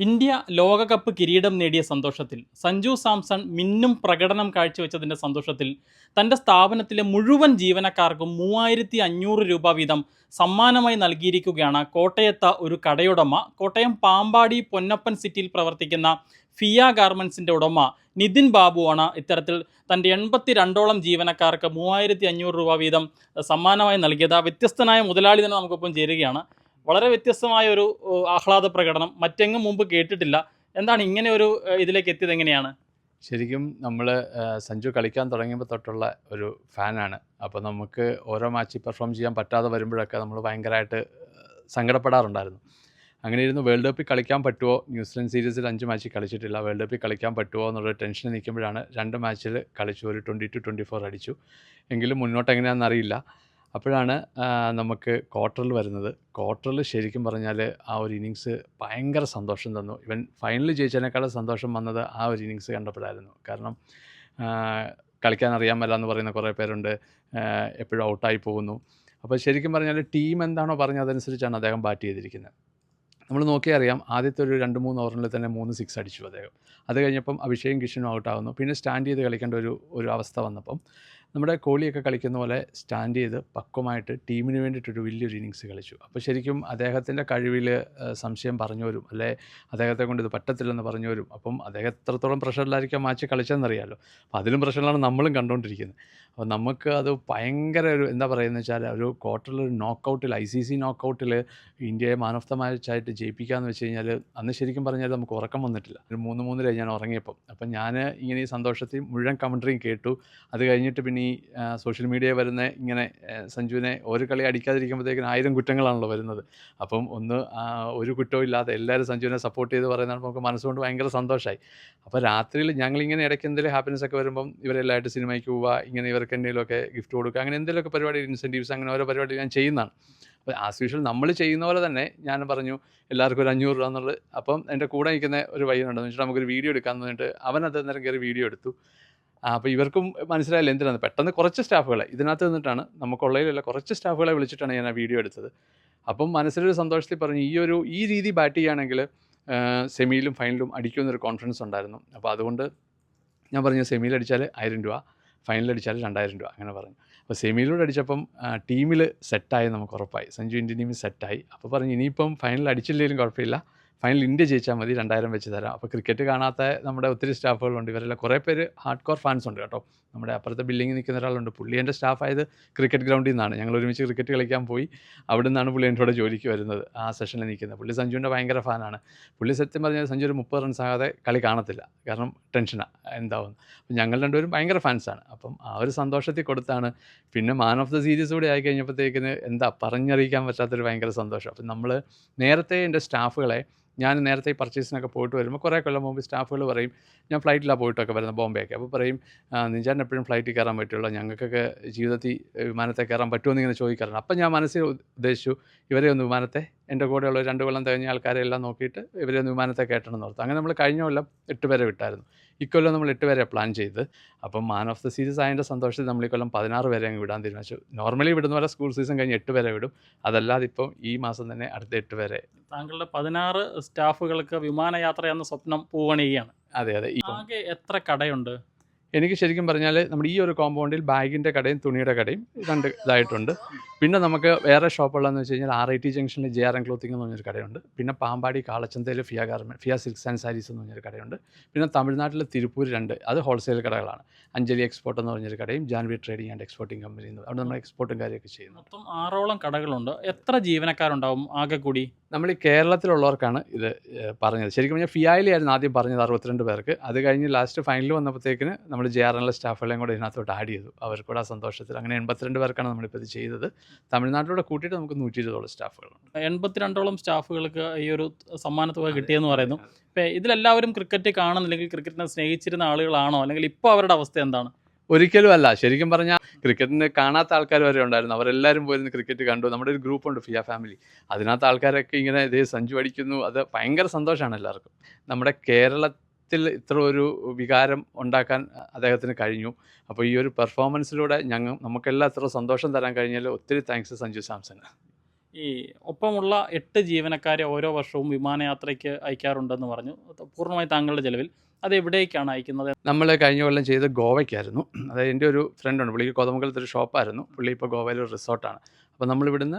India ലോകകപ്പ് കിരീടം നേടിയ സന്തോഷത്തിൽ സഞ്ജു സാംസൺ മിന്നും പ്രകടനം കാഴ്ചവെച്ചതിൻ്റെ സന്തോഷത്തിൽ തൻ്റെ സ്ഥാപനത്തിലെ മുഴുവൻ ജീവനക്കാർക്കും 3500 രൂപ വീതം സമ്മാനമായി നൽകിയിരിക്കുകയാണ് കോട്ടയത്ത ഒരു കടയുടമ. കോട്ടയം പാമ്പാടി പൊന്നപ്പൻ സിറ്റിയിൽ പ്രവർത്തിക്കുന്ന ഫിയ ഗാർമെൻസിൻ്റെ ഉടമ നിതിൻ ബാബുവാണ് ഇത്തരത്തിൽ തൻ്റെ 82ഓളം ജീവനക്കാർക്ക് 3500 രൂപ വീതം സമ്മാനമായി നൽകിയത്. ആ വ്യത്യസ്തനായ മുതലാളി തന്നെ നമുക്കൊപ്പം ചേരുകയാണ്. വളരെ വ്യത്യസ്തമായ ഒരു ആഹ്ലാദ പ്രകടനം മറ്റെങ്ങും മുമ്പ് കേട്ടിട്ടില്ല. എന്താണ് ഇങ്ങനെ ഒരു ഇതിലേക്ക് എത്തിയത് എങ്ങനെയാണ്? ശരിക്കും നമ്മൾ സഞ്ജു കളിക്കാൻ തുടങ്ങിയപ്പോൾ തൊട്ടുള്ള ഒരു ഫാനാണ്. അപ്പോൾ നമുക്ക് ഓരോ മാച്ചിൽ പെർഫോം ചെയ്യാൻ പറ്റാതെ വരുമ്പോഴൊക്കെ നമ്മൾ ഭയങ്കരമായിട്ട് സങ്കടപ്പെടാറുണ്ടായിരുന്നു. അങ്ങനെ ഇരുന്ന് വേൾഡ് കപ്പിൽ കളിക്കാൻ പറ്റുമോ, ന്യൂസിലൻഡ് സീരീസിൽ 5 മാച്ചിൽ കളിച്ചിട്ടില്ല, വേൾഡ് കപ്പിൽ കളിക്കാൻ പറ്റുമോ എന്നുള്ള ടെൻഷനിൽ നിൽക്കുമ്പോഴാണ് 2 മാച്ചിൽ കളിച്ചു, ഒരു 22-24 അടിച്ചു. എങ്കിലും മുന്നോട്ട് എങ്ങനെയാണെന്ന് അറിയില്ല. അപ്പോഴാണ് നമുക്ക് ക്വാർട്ടറിൽ വരുന്നത്. ക്വാർട്ടറിൽ ശരിക്കും പറഞ്ഞാൽ ആ ഒരു ഇന്നിങ്സ് ഭയങ്കര സന്തോഷം തന്നു. ഇവൻ ഫൈനൽ ജയിച്ചതിനേക്കാളും സന്തോഷം വന്നത് ആ ഒരു ഇന്നിങ്സ് കണ്ടപ്പോഴായിരുന്നു. കാരണം കളിക്കാൻ അറിയാൻ മേല എന്ന് പറയുന്ന കുറേ പേരുണ്ട്, എപ്പോഴും ഔട്ടായി പോകുന്നു. അപ്പോൾ ശരിക്കും പറഞ്ഞാൽ ടീം എന്താണോ പറഞ്ഞത് അതനുസരിച്ചാണ് അദ്ദേഹം ബാറ്റ് ചെയ്തിരിക്കുന്നത്. നമ്മൾ നോക്കിയാൽ അറിയാം, ആദ്യത്തെ ഒരു 2-3 ഓവറിൽ തന്നെ 3 6 അടിച്ചു അദ്ദേഹം. അത് കഴിഞ്ഞപ്പം അഭിഷേകും കിഷനും ഔട്ടാകുന്നു. പിന്നെ സ്റ്റാൻഡ് ചെയ്ത് കളിക്കേണ്ട ഒരു അവസ്ഥ വന്നപ്പം നമ്മുടെ കോഹ്ലിയൊക്കെ കളിക്കുന്ന പോലെ സ്റ്റാൻഡ് ചെയ്ത് പക്വമായിട്ട് ടീമിന് വേണ്ടിയിട്ടൊരു വലിയൊരു ഇന്നിങ്സ് കളിച്ചു. അപ്പോൾ ശരിക്കും അദ്ദേഹത്തിൻ്റെ കഴിവിൽ സംശയം പറഞ്ഞവരും, അല്ലെ അദ്ദേഹത്തെ കൊണ്ട് ഇത് പറ്റത്തില്ലെന്ന് പറഞ്ഞവരും, അപ്പം അദ്ദേഹം എത്രത്തോളം പ്രഷറിലായിരിക്കും മാച്ച് കളിച്ചതെന്നറിയാമല്ലോ. അപ്പോൾ അതിലും പ്രഷറിലാണ് നമ്മളും കണ്ടുകൊണ്ടിരിക്കുന്നത്. അപ്പോൾ നമുക്ക് അത് ഭയങ്കര ഒരു എന്താ പറയുന്നത് വെച്ചാൽ, ഒരു ക്വാർട്ടറിൽ ഒരു നോക്കൗട്ടിൽ ICC നോക്കൗട്ടിൽ ഇന്ത്യയെ മാൻ ഓഫ് ദ മാച്ചായിട്ട് ജയിപ്പിക്കാമെന്ന് വെച്ച് കഴിഞ്ഞാൽ അന്ന് ശരിക്കും പറഞ്ഞാൽ നമുക്ക് ഉറക്കം വന്നിട്ടില്ല. ഒരു 3-3 ഞാൻ ഉറങ്ങിയപ്പം. അപ്പം ഞാൻ ഇങ്ങനെ ഈ സന്തോഷത്തിൽ മുഴുവൻ കമൻട്രിയും കേട്ടു. അത് കഴിഞ്ഞിട്ട് പിന്നെ ഈ സോഷ്യൽ മീഡിയ വരുന്ന ഇങ്ങനെ സഞ്ജുവിനെ ഒരു കളി അടിക്കാതിരിക്കുമ്പോഴത്തേക്കിന് 1000 കുറ്റങ്ങളാണല്ലോ വരുന്നത്. അപ്പം ഒരു കുറ്റവും ഇല്ലാതെ എല്ലാവരും സഞ്ജുവിനെ സപ്പോർട്ട് ചെയ്ത് പറയുന്നതാണ് നമുക്ക് മനസ്സുകൊണ്ട് ഭയങ്കര സന്തോഷമായി. അപ്പോൾ രാത്രിയിൽ ഞങ്ങളിങ്ങനെ ഇടയ്ക്ക് എന്തെങ്കിലും ഹാപ്പിനെസ് ഒക്കെ വരുമ്പം ഇവരെല്ലാമായിട്ട് സിനിമയ്ക്ക് പോവുക, ഇങ്ങനെ ഇവർക്ക് എന്തെങ്കിലുമൊക്കെ ഗിഫ്റ്റ് കൊടുക്കുക, അങ്ങനെ എന്തെങ്കിലുമൊക്കെ പരിപാടി, ഇൻസെൻറ്റീവ്സ്, അങ്ങനെ ഓരോ പരിപാടി ഞാൻ ചെയ്യുന്നതാണ്. അപ്പോൾ ആസ് യൂഷ്വൽ നമ്മൾ ചെയ്യുന്ന പോലെ തന്നെ ഞാൻ പറഞ്ഞു എല്ലാവർക്കും ഒരു 500 രൂപ എന്നുള്ളത്. അപ്പം എൻ്റെ കൂടെ നിൽക്കുന്ന ഒരു പയ്യനുണ്ടെന്ന് വെച്ചിട്ട് നമുക്കൊരു വീഡിയോ എടുക്കാമെന്ന് പറഞ്ഞിട്ട് അവനത് നേരം കയറി വീഡിയോ എടുത്തു. അപ്പോൾ ഇവർക്കും മനസ്സിലായില്ല എന്തിനാണ്. പെട്ടെന്ന് കുറച്ച് സ്റ്റാഫുകളെ ഇതിനകത്ത് നിന്നിട്ടാണ്, നമുക്കുള്ളതിലല്ല കുറച്ച് സ്റ്റാഫുകളെ വിളിച്ചിട്ടാണ് ഞാൻ ആ വീഡിയോ എടുത്തത്. അപ്പം മനസ്സിലൊരു സന്തോഷത്തിൽ പറഞ്ഞു, ഈ രീതി ബാറ്റ് ചെയ്യുകയാണെങ്കിൽ സെമിയിലും ഫൈനലും അടിക്കുമെന്നൊരു കോൺഫിഡൻസ് ഉണ്ടായിരുന്നു. അപ്പോൾ അതുകൊണ്ട് ഞാൻ പറഞ്ഞു സെമിയിൽ അടിച്ചാൽ 1000 രൂപ, ഫൈനൽ അടിച്ചാൽ 2000 രൂപ, അങ്ങനെ പറഞ്ഞു. അപ്പോൾ സെമിയിലൂടെ അടിച്ചപ്പം ടീമിൽ സെറ്റായി, നമുക്ക് ഉറപ്പായി സഞ്ജു ഇന്ത്യൻ ടീമിൽ സെറ്റായി. അപ്പോൾ പറഞ്ഞു ഇനിയിപ്പം ഫൈനൽ അടിച്ചില്ലെങ്കിലും കുഴപ്പമില്ല, ഫൈനൽ ഇന്ത്യ ജയിച്ചാൽ മതി, 2000 വെച്ച് തരാം. അപ്പോൾ ക്രിക്കറ്റ് കാണാത്ത നമ്മുടെ ഒത്തിരി സ്റ്റാഫുകളുണ്ട്, ഇവരെല്ലാം കുറേ പേര് ഹാർഡ് കോർ ഫാൻസ് ഉണ്ട് കേട്ടോ. നമ്മുടെ അപ്പുറത്തെ ബിൽഡിങ്ങിൽ നിൽക്കുന്ന ഒരാളുണ്ട്, പുള്ളി എൻ്റെ സ്റ്റാഫായത് ക്രിക്കറ്റ് ഗ്രൗണ്ടിൽ നിന്നാണ്. ഞങ്ങൾ ഒരുമിച്ച് ക്രിക്കറ്റ് കളിക്കാൻ പോയി, അവിടെ നിന്നാണ് പുള്ളി എൻ്റെ കൂടെ ജോലിക്ക് വരുന്നത്, ആ സെഷനിൽ നിൽക്കുന്നത്. പുള്ളി സഞ്ജുവിൻ്റെ ഭയങ്കര ഫാനാണ്. പുള്ളി സത്യം പറഞ്ഞാൽ സഞ്ജു ഒരു 30 റൺസ് ആകാതെ കളി കാണത്തില്ല, കാരണം ടെൻഷനാണ് എന്താവുന്നു. അപ്പം ഞങ്ങൾ രണ്ടുപേരും ഭയങ്കര ഫാൻസാണ്. അപ്പം ആ ഒരു സന്തോഷത്തിൽ കൊടുത്താണ്. പിന്നെ മാൻ ഓഫ് ദ സീരീസ് കൂടി ആയി കഴിഞ്ഞപ്പോഴത്തേക്കിന് എന്താ പറഞ്ഞറിയിക്കാൻ പറ്റാത്തൊരു ഭയങ്കര സന്തോഷം. അപ്പം നമ്മൾ നേരത്തെ എൻ്റെ സ്റ്റാഫുകളെ, ഞാൻ നേരത്തെ ഈ പർച്ചേസിനൊക്കെ പോയിട്ട് വരുമ്പോൾ കുറേ കൊല്ലം മുമ്പ് സ്റ്റാഫുകൾ പറയും, ഞാൻ ഫ്ലൈറ്റിലാണ് പോയിട്ടൊക്കെ വരുന്നത് ബോംബെയൊക്കെ. അപ്പോൾ പറയും നിഞ്ചാൻ എപ്പോഴും ഫ്ലൈറ്റിൽ കയറാൻ പറ്റുള്ളൂ, ഞങ്ങൾക്കൊക്കെ ജീവിതത്തിൽ വിമാനത്തെ കയറാൻ പറ്റുമെന്ന് ഇങ്ങനെ ചോദിക്കാറുണ്ട്. അപ്പം ഞാൻ മനസ്സിൽ ഉദ്ദേശിച്ചു ഇവരെ ഒന്ന് വിമാനത്തെ, എൻ്റെ കൂടെയുള്ള 2 കൊല്ലം തികഞ്ഞ ആൾക്കാരെ എല്ലാം നോക്കിയിട്ട് ഇവരെ ഒന്ന് വിമാനത്തെ കയറ്റണം എന്ന് ഓർത്തു. അങ്ങനെ നമ്മൾ കഴിഞ്ഞ കൊല്ലം 8 പേരെ വിട്ടായിരുന്നു. ഇക്കൊല്ലം നമ്മൾ 8 പേരെ പ്ലാൻ ചെയ്ത്. അപ്പം മാൻ ഓഫ് ദ സീരീസ് ആയതിൻ്റെ സന്തോഷത്തിൽ നമ്മൾ ഈ കൊല്ലം 16 പേരെ അങ്ങ് വിടാൻ തീരുമാനിച്ചു. നോർമലി വിടുന്ന പോലെ സ്കൂൾ സീസൺ കഴിഞ്ഞ് 8 പേരെ വിടും, അതല്ലാതെ ഇപ്പം ഈ മാസം തന്നെ അടുത്ത 8 പേരെ. താങ്കളുടെ 16 സ്റ്റാഫുകൾക്ക് വിമാനയാത്ര എന്ന സ്വപ്നം പൂവണിയുകയാണ്. അതെ. ആകെ എത്ര കടയുണ്ട്? എനിക്ക് ശരിക്കും പറഞ്ഞാൽ നമ്മുടെ ഈ ഒരു കോമ്പൗണ്ടിൽ ബാഗിൻ്റെ കടയും തുണിയുടെ കടയും 2 ഇതായിട്ടുണ്ട്. പിന്നെ നമുക്ക് വേറെ ഷോപ്പുള്ളതെന്ന് വെച്ച് കഴിഞ്ഞാൽ RIT ജംഗ്ഷനിൽ JRM ക്ലോത്തിങ് എന്ന് പറഞ്ഞൊരു കടയുണ്ട്. പിന്നെ പാമ്പാടി കാളച്ചന്തയിൽ ഫിയ സിൽക്സ് ആൻഡ് സാരീസ് എന്ന് പറഞ്ഞൊരു കടയുണ്ട്. പിന്നെ തമിഴ്നാട്ടിൽ തിരുപ്പൂർ 2, അത് ഹോൾസെയിൽ കടകളാണ്. അഞ്ജലി എക്സ്പോർട്ട് എന്ന് പറഞ്ഞൊരു കടയും Janvi trading and exporting company എന്ന്, അവിടെ നമ്മൾ എക്സ്പോർട്ടും കാര്യമൊക്കെ ചെയ്യുന്നു. മൊത്തം 6ഓളം കടകളുണ്ട്. എത്ര ജീവനക്കാരുണ്ടാവും ആകെ കൂടി? നമ്മൾ ഈ കേരളത്തിലുള്ളവർക്കാണ് ഇത് പറഞ്ഞത്. ശരിക്കും പറഞ്ഞാൽ ഫിയായിലായിരുന്നു ആദ്യം പറഞ്ഞത് 62 പേർക്ക്. അത് കഴിഞ്ഞ് ലാസ്റ്റ് ഫൈനൽ വന്നപ്പോഴത്തേക്കിന് നമ്മൾ JRMലെ സ്റ്റാഫുകളെയും കൂടെ ഇതിനകത്തോട്ട് ആഡ് ചെയ്തു. അവർക്കൂടെ ആ സന്തോഷത്തിൽ അങ്ങനെ 82 പേർക്കാണ് നമ്മളിപ്പോൾ ഇത് ചെയ്തത്. തമിഴ്നാട്ടിലൂടെ കൂട്ടിയിട്ട് നമുക്ക് 120ഓളം സ്റ്റാഫുകളുണ്ട്. 82ഓളം സ്റ്റാഫുകൾക്ക് ഈ ഒരു സമ്മാനത്തുക കിട്ടിയെന്ന് പറയുന്നു. ഇപ്പം ഇതിലെല്ലാവരും ക്രിക്കറ്റ് കാണുന്നില്ലെങ്കിൽ ക്രിക്കറ്റിനെ സ്നേഹിച്ചിരുന്ന ആളുകളാണോ, അല്ലെങ്കിൽ ഇപ്പോൾ അവരുടെ അവസ്ഥ എന്താണ്? ഒരിക്കലും അല്ല. ശരിക്കും പറഞ്ഞാൽ ക്രിക്കറ്റിന് കാണാത്ത ആൾക്കാർ വരെ ഉണ്ടായിരുന്നു. അവരെല്ലാവരും പോയിരുന്ന് ക്രിക്കറ്റ് കണ്ടു. നമ്മുടെ ഒരു ഗ്രൂപ്പുണ്ട് ഫിയ ഫാമിലി, അതിനകത്ത് ആൾക്കാരൊക്കെ ഇങ്ങനെ ഇതേ സഞ്ജു അടിക്കുന്നു, അത് ഭയങ്കര സന്തോഷമാണ് എല്ലാവർക്കും. നമ്മുടെ കേരളത്തിൽ ഇത്ര ഒരു വികാരം ഉണ്ടാക്കാൻ അദ്ദേഹത്തിന് കഴിഞ്ഞു. അപ്പോൾ ഈ ഒരു പെർഫോമൻസിലൂടെ നമുക്കെല്ലാം ഇത്ര സന്തോഷം തരാൻ കഴിഞ്ഞാൽ ഒത്തിരി താങ്ക്സ് സഞ്ജു സാംസൺ. ഈ ഒപ്പമുള്ള 8 ജീവനക്കാരെ ഓരോ വർഷവും വിമാനയാത്രയ്ക്ക് അയക്കാറുണ്ടെന്ന് പറഞ്ഞു. പൂർണ്ണമായി താങ്കളുടെ ചെലവിൽ. അത് എവിടേക്കാണ് അയക്കുന്നത്? നമ്മൾ കഴിഞ്ഞ കൊല്ലം ചെയ്ത് ഗോവയ്ക്കായിരുന്നു. അതായത് എൻ്റെ ഒരു ഫ്രണ്ടുണ്ട്, പുള്ളിക്ക് കോതമംഗലത്ത് ഒരു ഷോപ്പായിരുന്നു. പുള്ളി ഇപ്പോൾ ഗോവയിൽ ഒരു റിസോർട്ടാണ്. അപ്പോൾ നമ്മളിവിടുന്ന്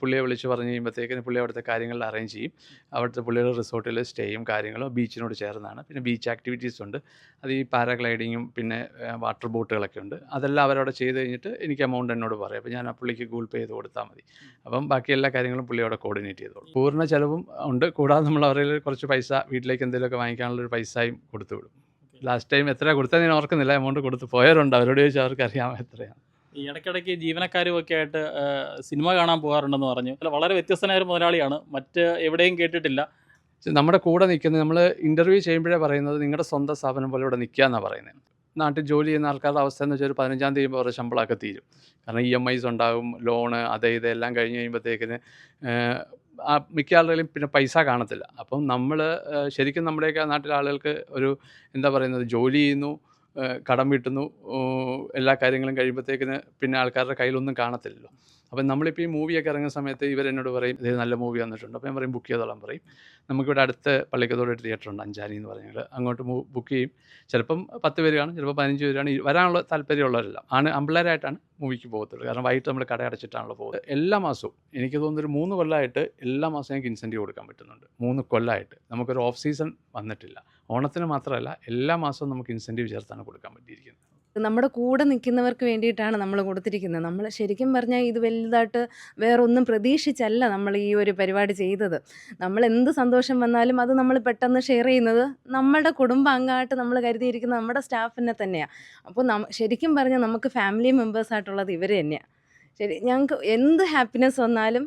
പുള്ളിയെ വിളിച്ച് പറഞ്ഞു കഴിയുമ്പോഴത്തേക്കിന് പുള്ളി അവിടുത്തെ കാര്യങ്ങൾ അറേഞ്ച് ചെയ്യും. അവിടുത്തെ പുള്ളിയുടെ റിസോർട്ടിൽ സ്റ്റേയും കാര്യങ്ങളും ബീച്ചിനോട് ചേർന്നാണ്. പിന്നെ ബീച്ച് ആക്ടിവിറ്റീസ് ഉണ്ട്. അത് ഈ പാരാഗ്ലൈഡിങ്ങും പിന്നെ വാട്ടർ ബോട്ടുകളൊക്കെ ഉണ്ട്. അതെല്ലാം അവരവിടെ ചെയ്ത് കഴിഞ്ഞിട്ട് എനിക്ക് എമൗണ്ട് എന്നോട് പറയും. അപ്പോൾ ഞാൻ ആ പുള്ളിക്ക് ഗൂഗിൾ പേ ചെയ്ത് കൊടുത്താൽ മതി. അപ്പം ബാക്കി എല്ലാ കാര്യങ്ങളും പുള്ളി അവിടെ കോർഡിനേറ്റ് ചെയ്തോളും. പൂർണ്ണ ചിലവും ഉണ്ട്. കൂടാതെ നമ്മൾ അവരിൽ കുറച്ച് പൈസ വീട്ടിലേക്ക് എന്തെങ്കിലുമൊക്കെ വാങ്ങിക്കാനുള്ളൊരു പൈസയും കൊടുത്തു വിടും. ലാസ്റ്റ് ടൈം എത്ര കൊടുത്തത് ഞാൻ ഓർക്കുന്നില്ല. എമൗണ്ട് കൊടുത്ത് പോയവരുണ്ട്. അവരോട് ചോദിച്ചാൽ അവർക്ക് അറിയാം എത്രയാണ്. ഈ ഇടയ്ക്കിടയ്ക്ക് ജീവനക്കാരും ഒക്കെ ആയിട്ട് സിനിമ കാണാൻ പോകാറുണ്ടെന്ന് പറഞ്ഞു. അല്ല, വളരെ വ്യത്യസ്തനായ ഒരു മുതലാളിയാണ്. മറ്റ് എവിടെയും കേട്ടിട്ടില്ല. നമ്മുടെ കൂടെ നിൽക്കുന്നത്, നമ്മൾ ഇൻ്റർവ്യൂ ചെയ്യുമ്പോഴേ പറയുന്നത് നിങ്ങളുടെ സ്വന്തം സ്ഥാപനം പോലെ ഇവിടെ നിൽക്കുക എന്നാണ് പറയുന്നത്. നാട്ടിൽ ജോലി ചെയ്യുന്ന ആൾക്കാരുടെ അവസ്ഥ എന്ന് വെച്ചാൽ ഒരു 15-ാം തീയതി അവരുടെ ശമ്പളമൊക്കെ തീരും. കാരണം EMIs ഉണ്ടാകും, ലോണ് അത് ഇതെല്ലാം കഴിഞ്ഞ് കഴിയുമ്പോഴത്തേക്കിന് മിക്ക ആളുകളും പിന്നെ പൈസ കാണത്തില്ല. അപ്പം നമ്മൾ ശരിക്കും നമ്മുടെയൊക്കെ നാട്ടിലെ ആളുകൾക്ക് ഒരു എന്താ പറയുന്നത്, ജോലി ചെയ്യുന്നു, കടം വീട്ടുന്നു, എല്ലാ കാര്യങ്ങളും കഴിയുമ്പോഴത്തേക്കിന് പിന്നെ ആൾക്കാരുടെ കയ്യിലൊന്നും കാണത്തില്ലല്ലോ. അപ്പം നമ്മളിപ്പോൾ ഈ മൂവിയൊക്കെ ഇറങ്ങുന്ന സമയത്ത് ഇവരെന്നോട് പറയും ഇത് നല്ല മൂവി വന്നിട്ടുണ്ട്. അപ്പോൾ ഞാൻ പറയും ബുക്ക് ചെയ്തോളാൻ പറയും. നമുക്കിവിടെ അടുത്ത് പള്ളിക്കത്തോട് ഒരു തിയേറ്ററുണ്ട്, അഞ്ചാനി എന്ന് പറഞ്ഞാൽ, അങ്ങോട്ട് ബുക്ക് ചെയ്യും. ചിലപ്പം 10 പേര് കാണും, ചിലപ്പോൾ 15 പേരാണ്. വരാനുള്ള താല്പര്യമുള്ളവരെല്ലാം ആമ്പിള്ളേരായിട്ടാണ് മൂവിക്ക് പോകത്തുള്ളൂ. കാരണം വൈകിട്ട് നമ്മൾ കട അടച്ചിട്ടാണല്ലോ പോകുന്നത്. എല്ലാ മാസവും എനിക്ക് തോന്നുന്നൊരു 3 കൊല്ലമായിട്ട് എല്ലാ മാസവും ഞങ്ങൾക്ക് ഇൻസെൻറ്റീവ് കൊടുക്കാൻ പറ്റുന്നുണ്ട്. 3 കൊല്ലമായിട്ട് നമുക്കൊരു ഓഫ് സീസൺ വന്നിട്ടില്ല. ഓണത്തിന് മാത്രമല്ല, എല്ലാ മാസവും നമുക്ക് ഇൻസെൻറ്റീവ് ചേർത്താണ് കൊടുക്കാൻ പറ്റിയിരിക്കുന്നത്. നമ്മുടെ കൂടെ നിൽക്കുന്നവർക്ക് വേണ്ടിയിട്ടാണ് നമ്മൾ കൊടുത്തിരിക്കുന്നത്. നമ്മൾ ശരിക്കും പറഞ്ഞാൽ ഇത് വലുതായിട്ട് വേറൊന്നും പ്രതീക്ഷിച്ചല്ല നമ്മൾ ഈ ഒരു പരിപാടി ചെയ്തത്. നമ്മൾ എന്ത് സന്തോഷം വന്നാലും അത് നമ്മൾ പെട്ടെന്ന് ഷെയർ ചെയ്യുന്നത് നമ്മളുടെ കുടുംബാംഗമായിട്ട് നമ്മൾ കരുതിയിരിക്കുന്ന നമ്മുടെ സ്റ്റാഫിനെ തന്നെയാണ്. അപ്പോൾ ശരിക്കും പറഞ്ഞാൽ നമുക്ക് ഫാമിലി മെമ്പേഴ്സായിട്ടുള്ളത് ഇവർ തന്നെയാണ്. ശരി, ഞങ്ങൾക്ക് എന്ത് ഹാപ്പിനെസ് വന്നാലും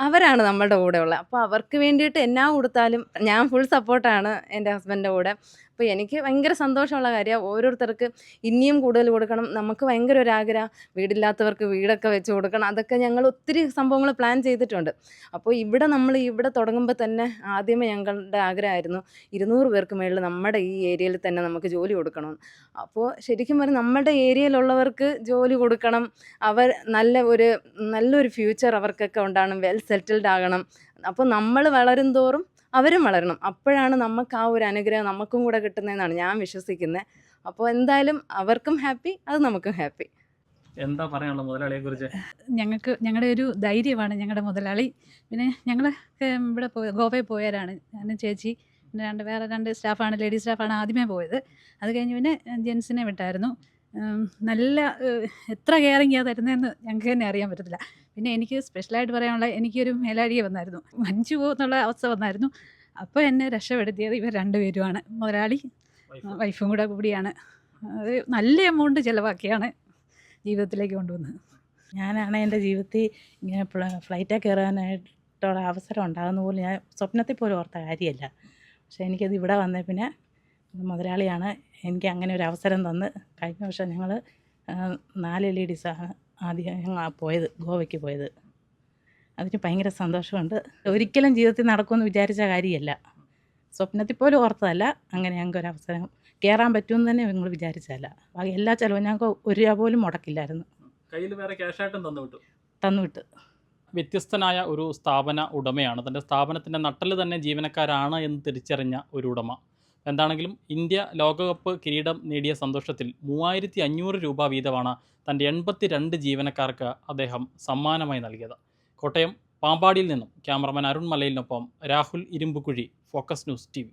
അവരാണ് നമ്മളുടെ കൂടെ ഉള്ളത്. അപ്പോൾ അവർക്ക് വേണ്ടിയിട്ട് എന്നാ കൊടുത്താലും ഞാൻ ഫുൾ സപ്പോർട്ടാണ് എൻ്റെ ഹസ്ബൻഡിൻ്റെ കൂടെ. അപ്പോൾ എനിക്ക് ഭയങ്കര സന്തോഷമുള്ള കാര്യമാണ്. ഓരോരുത്തർക്ക് ഇനിയും കൂടുതൽ കൊടുക്കണം. നമുക്ക് ഭയങ്കര ഒരു ആഗ്രഹം, വീടില്ലാത്തവർക്ക് വീടൊക്കെ വെച്ച് കൊടുക്കണം. അതൊക്കെ ഞങ്ങൾ ഒത്തിരി സംഭവങ്ങൾ പ്ലാൻ ചെയ്തിട്ടുണ്ട്. അപ്പോൾ നമ്മൾ ഇവിടെ തുടങ്ങുമ്പോൾ തന്നെ ആദ്യമേ ഞങ്ങളുടെ ആഗ്രഹമായിരുന്നു 200 പേർക്ക് മേളിൽ നമ്മുടെ ഈ ഏരിയയിൽ തന്നെ നമുക്ക് ജോലി കൊടുക്കണം. അപ്പോൾ ശരിക്കും പറഞ്ഞാൽ നമ്മുടെ ഏരിയയിലുള്ളവർക്ക് ജോലി കൊടുക്കണം. അവർ നല്ലൊരു ഫ്യൂച്ചർ അവർക്കൊക്കെ ഉണ്ടാകണം, വെൽ സെറ്റിൽഡ് ആകണം. അപ്പോൾ നമ്മൾ വളരും തോറും അവരും വളരണം. അപ്പോഴാണ് നമുക്ക് ആ ഒരു അനുഗ്രഹം നമുക്കും കൂടെ കിട്ടുന്നതെന്നാണ് ഞാൻ വിശ്വസിക്കുന്നത്. അപ്പോൾ എന്തായാലും അവർക്കും ഹാപ്പി, അത് നമുക്കും ഹാപ്പി. എന്താ പറയാനുള്ള മുതലാളിയെക്കുറിച്ച്? ഞങ്ങളുടെ ഒരു ധൈര്യമാണ് ഞങ്ങളുടെ മുതലാളി. പിന്നെ ഞങ്ങൾ ഇവിടെ ഗോവയിൽ പോയവരാണ്. ഞാൻ, ചേച്ചി, പിന്നെ വേറെ 2 സ്റ്റാഫാണ്, ലേഡീസ് സ്റ്റാഫാണ് ആദ്യമേ പോയത്. അത് കഴിഞ്ഞ് പിന്നെ ജെൻസിനെ വിട്ടായിരുന്നു. നല്ല എത്ര കെയറിങ്ങാണ് തരുന്നതെന്ന് ഞങ്ങൾക്ക് തന്നെ അറിയാൻ പറ്റത്തില്ല. പിന്നെ എനിക്ക് സ്പെഷ്യലായിട്ട് പറയാനുള്ള, എനിക്കൊരു മേലാഴിക വന്നായിരുന്നു, മരിച്ചു പോകുന്നുള്ള അവസ്ഥ വന്നായിരുന്നു. അപ്പോൾ എന്നെ രക്ഷപ്പെടുത്തിയത് ഇവർ 2 പേരുമാണ്, മുതലാളി വൈഫും കൂടിയാണ്. അത് നല്ല എമൗണ്ട് ചിലവാക്കിയാണ് ജീവിതത്തിലേക്ക് കൊണ്ടുവന്നത്. ഞാനാണ് എൻ്റെ ജീവിതത്തിൽ ഇങ്ങനെ ഫ്ലൈറ്റിൽ കയറാനായിട്ടുള്ള അവസരം ഉണ്ടാകുന്ന പോലും ഞാൻ സ്വപ്നത്തിൽ പോലും ഓർത്ത കാര്യമല്ല. പക്ഷേ എനിക്കത് ഇവിടെ വന്നേ പിന്നെ മുതലാളിയാണ് എനിക്ക് അങ്ങനെ ഒരു അവസരം തന്ന്. കഴിഞ്ഞ വർഷം ഞങ്ങൾ 4 ലേഡീസാണ് ആദ്യം ഞങ്ങൾ പോയത്, ഗോവയ്ക്ക് പോയത്. അതിന് ഭയങ്കര സന്തോഷമുണ്ട്. ഒരിക്കലും ജീവിതത്തിൽ നടക്കുമെന്ന് വിചാരിച്ച കാര്യമല്ല, സ്വപ്നത്തിൽ പോലും ഓർത്തതല്ല. അങ്ങനെ ഞങ്ങൾക്ക് ഒരു അവസരം കയറാൻ പറ്റുമെന്ന് തന്നെ ഞങ്ങൾ വിചാരിച്ചതല്ല. ബാക്കി എല്ലാ ചിലവും ഞങ്ങൾക്ക് 1 രൂപ പോലും മുടക്കില്ലായിരുന്നു. കയ്യിൽ വേറെ ക്യാഷായിട്ടും തന്നുവിട്ട്. വ്യത്യസ്തനായ ഒരു സ്ഥാപന ഉടമയാണ്. തൻ്റെ സ്ഥാപനത്തിൻ്റെ നട്ടല് തന്നെ ജീവനക്കാരാണ് എന്ന് തിരിച്ചറിഞ്ഞ ഒരു ഉടമ. എന്താണെങ്കിലും ഇന്ത്യ ലോകകപ്പ് കിരീടം നേടിയ സന്തോഷത്തിൽ 3500 രൂപ വീതമാണ് തൻ്റെ 82 ജീവനക്കാർക്ക് അദ്ദേഹം സമ്മാനമായി നൽകിയത്. കോട്ടയം പാമ്പാടിയിൽ നിന്നും ക്യാമറമാൻ അരുൺ മലയിലിനൊപ്പം Rahul Irumbukuzhi, Focus News TV.